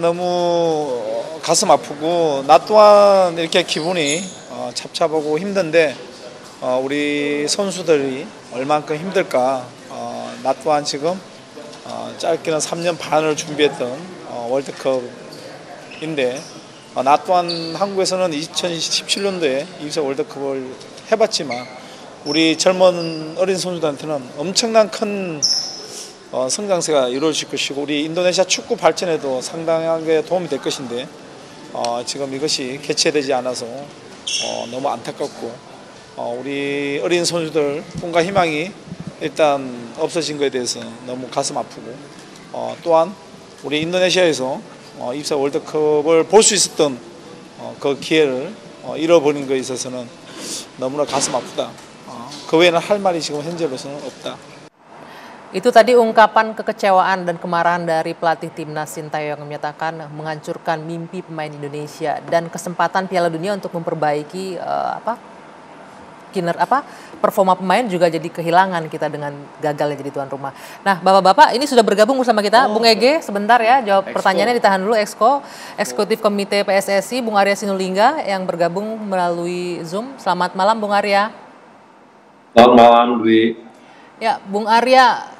너무 가슴 아프고 나 또한 이렇게 기분이 잡잡하고 힘든데 우리 선수들이 얼만큼 힘들까. 나 또한 지금 짧게는 3년 반을 준비했던 월드컵인데 나 또한 한국에서는 2017년도에 이브세 월드컵을 해봤지만 우리 젊은 어린 선수들한테는 엄청난 큰 성장세가 이루어질 것이고 우리 인도네시아 축구 발전에도 상당하게 도움이 될 것인데 지금 이것이 개최되지 않아서 너무 안타깝고 우리 어린 선수들 꿈과 희망이 일단 없어진 것에 대해서 너무 가슴 아프고 또한 우리 인도네시아에서 이브세 월드컵을 볼 수 있었던 그 기회를 잃어버린 것에 있어서는 너무나 가슴 아프다. 그 외에는 할 말이 지금 현재로서는 없다. Itu tadi ungkapan kekecewaan dan kemarahan dari pelatih timnas Sintayong yang menyatakan menghancurkan mimpi pemain Indonesia dan kesempatan Piala Dunia untuk memperbaiki performa pemain juga jadi kehilangan kita dengan gagalnya jadi tuan rumah. Nah, Bapak-bapak ini sudah bergabung bersama kita. Bung Ege sebentar ya jawab pertanyaannya, ditahan dulu. Eksekutif Komite PSSI Bung Arya Sinulinga yang bergabung melalui Zoom. Selamat malam Bung Arya. Selamat malam Dwi. Ya, Bung Arya,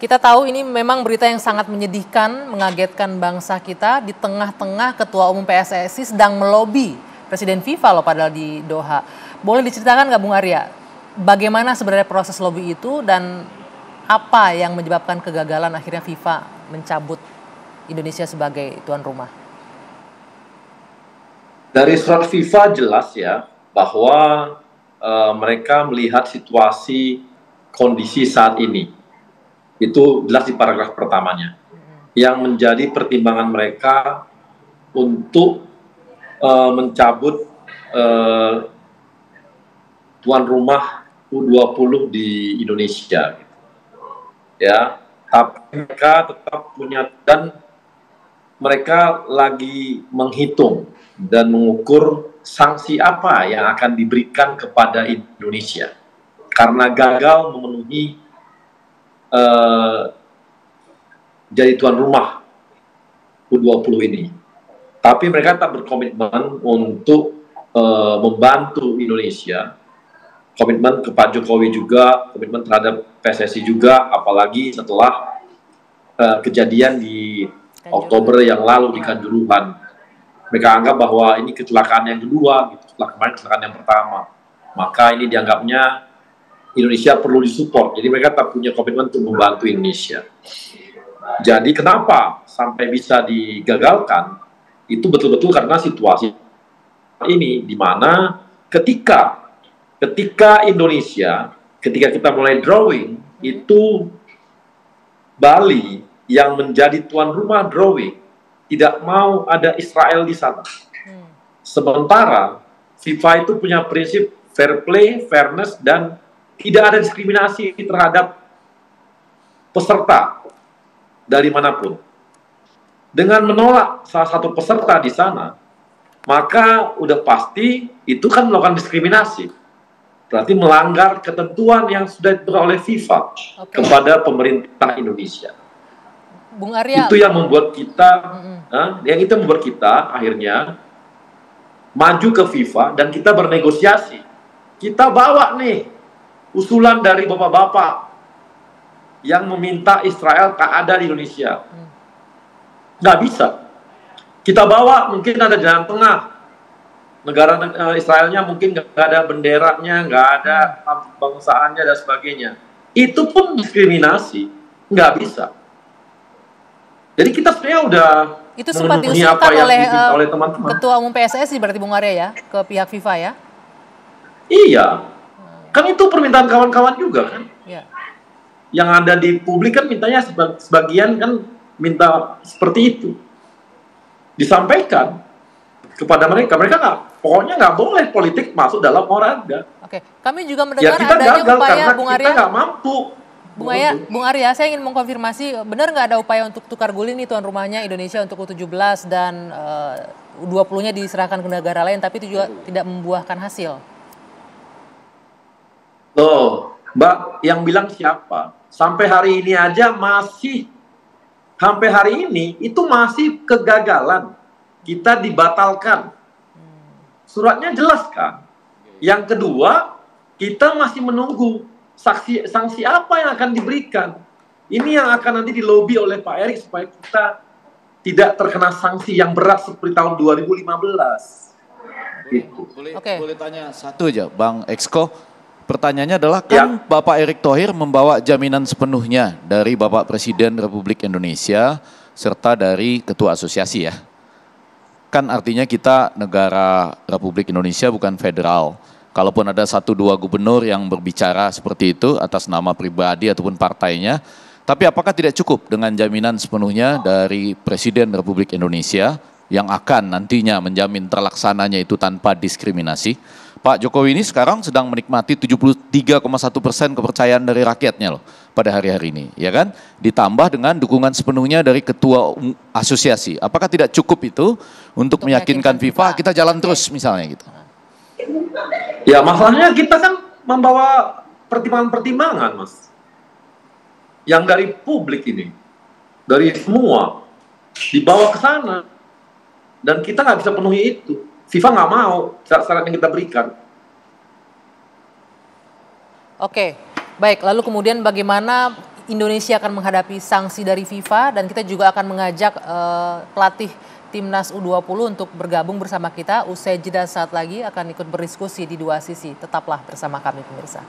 kita tahu ini memang berita yang sangat menyedihkan, mengagetkan bangsa kita di tengah-tengah Ketua Umum PSSI sedang melobi Presiden FIFA loh padahal di Doha. Boleh diceritakan nggak Bung Arya, bagaimana sebenarnya proses lobby itu dan apa yang menyebabkan kegagalan akhirnya FIFA mencabut Indonesia sebagai tuan rumah? Dari surat FIFA jelas ya bahwa mereka melihat situasi kondisi saat ini. Itu jelas di paragraf pertamanya. Yang menjadi pertimbangan mereka untuk mencabut tuan rumah U20 di Indonesia. Ya, tapi mereka tetap punya dan mereka lagi menghitung dan mengukur sanksi apa yang akan diberikan kepada Indonesia karena gagal memenuhi jadi tuan rumah U20 ini. Tapi mereka tak berkomitmen untuk membantu Indonesia, komitmen ke Pak Jokowi juga, komitmen terhadap PSSI juga, apalagi setelah kejadian di Oktober yang lalu di Kanjuruhan. Mereka anggap bahwa ini kecelakaan yang kedua, gitu, setelah kemarin kecelakaan yang pertama. Maka ini dianggapnya Indonesia perlu disupport. Jadi mereka tak punya komitmen untuk membantu Indonesia. Jadi kenapa sampai bisa digagalkan? Itu betul-betul karena situasi ini, di mana ketika Indonesia, ketika kita mulai drawing, itu Bali yang menjadi tuan rumah drawing, tidak mau ada Israel di sana. Sementara FIFA itu punya prinsip fair play, fairness, dan tidak ada diskriminasi terhadap peserta dari manapun. Dengan menolak salah satu peserta di sana, maka udah pasti itu kan melakukan diskriminasi. Berarti melanggar ketentuan yang sudah ditetapkan oleh FIFA kepada pemerintah Indonesia. Bung Arya, itu yang membuat kita, membuat kita akhirnya maju ke FIFA dan kita bernegosiasi. Kita bawa nih usulan dari bapak-bapak yang meminta Israel tak ada di Indonesia. Nggak bisa. Kita bawa, mungkin ada jalan tengah. Negara Israelnya mungkin nggak ada benderanya, nggak ada bangsaannya dan sebagainya. Itu pun diskriminasi, nggak bisa. Jadi kita sebenarnya udah itu sempat diusulkan oleh teman-teman. Ketua Umum PSSI berarti Bung Arya ya, ke pihak FIFA ya? Iya, kan itu permintaan kawan-kawan juga kan. Ya. Yang ada di publik kan mintanya sebagian kan minta seperti itu. Disampaikan kepada mereka nggak, pokoknya nggak boleh politik masuk dalam olahraga. Oke, kami juga mendengar adanya upaya Bung Arya. Kita nggak mampu. Bung Arya, saya ingin mengkonfirmasi, benar nggak ada upaya untuk tukar guling nih tuan rumahnya Indonesia untuk U17 dan U20-nya diserahkan ke negara lain, tapi itu juga tidak membuahkan hasil? Loh, Mbak, yang bilang siapa? Sampai hari ini aja masih sampai hari ini itu masih kegagalan. Kita dibatalkan. Suratnya jelas kan. Yang kedua, kita masih menunggu sanksi apa yang akan diberikan. Ini yang akan nanti dilobi oleh Pak Erik supaya kita tidak terkena sanksi yang berat seperti tahun 2015. Gitu. Boleh tanya satu aja, Bang Exco. Pertanyaannya adalah kan Bapak Erick Thohir membawa jaminan sepenuhnya dari Bapak Presiden Republik Indonesia serta dari Ketua Asosiasi ya. Kan artinya kita negara Republik Indonesia bukan federal. Kalaupun ada 1-2 gubernur yang berbicara seperti itu atas nama pribadi ataupun partainya, tapi apakah tidak cukup dengan jaminan sepenuhnya dari Presiden Republik Indonesia yang akan nantinya menjamin terlaksananya itu tanpa diskriminasi? Pak Jokowi ini sekarang sedang menikmati 73,1% kepercayaan dari rakyatnya loh pada hari-hari ini, ya kan? Ditambah dengan dukungan sepenuhnya dari Ketua Asosiasi. Apakah tidak cukup itu untuk meyakinkan FIFA kita jalan terus misalnya gitu? Ya masalahnya kita kan membawa pertimbangan-pertimbangan, Mas. Yang dari publik ini, dari semua, dibawa ke sana. Dan kita nggak bisa penuhi itu. FIFA nggak mau syarat-syarat yang kita berikan. Oke, baik. Lalu kemudian bagaimana Indonesia akan menghadapi sanksi dari FIFA dan kita juga akan mengajak pelatih Timnas U20 untuk bergabung bersama kita. Usai jeda saat lagi akan ikut berdiskusi di dua sisi. Tetaplah bersama kami pemirsa.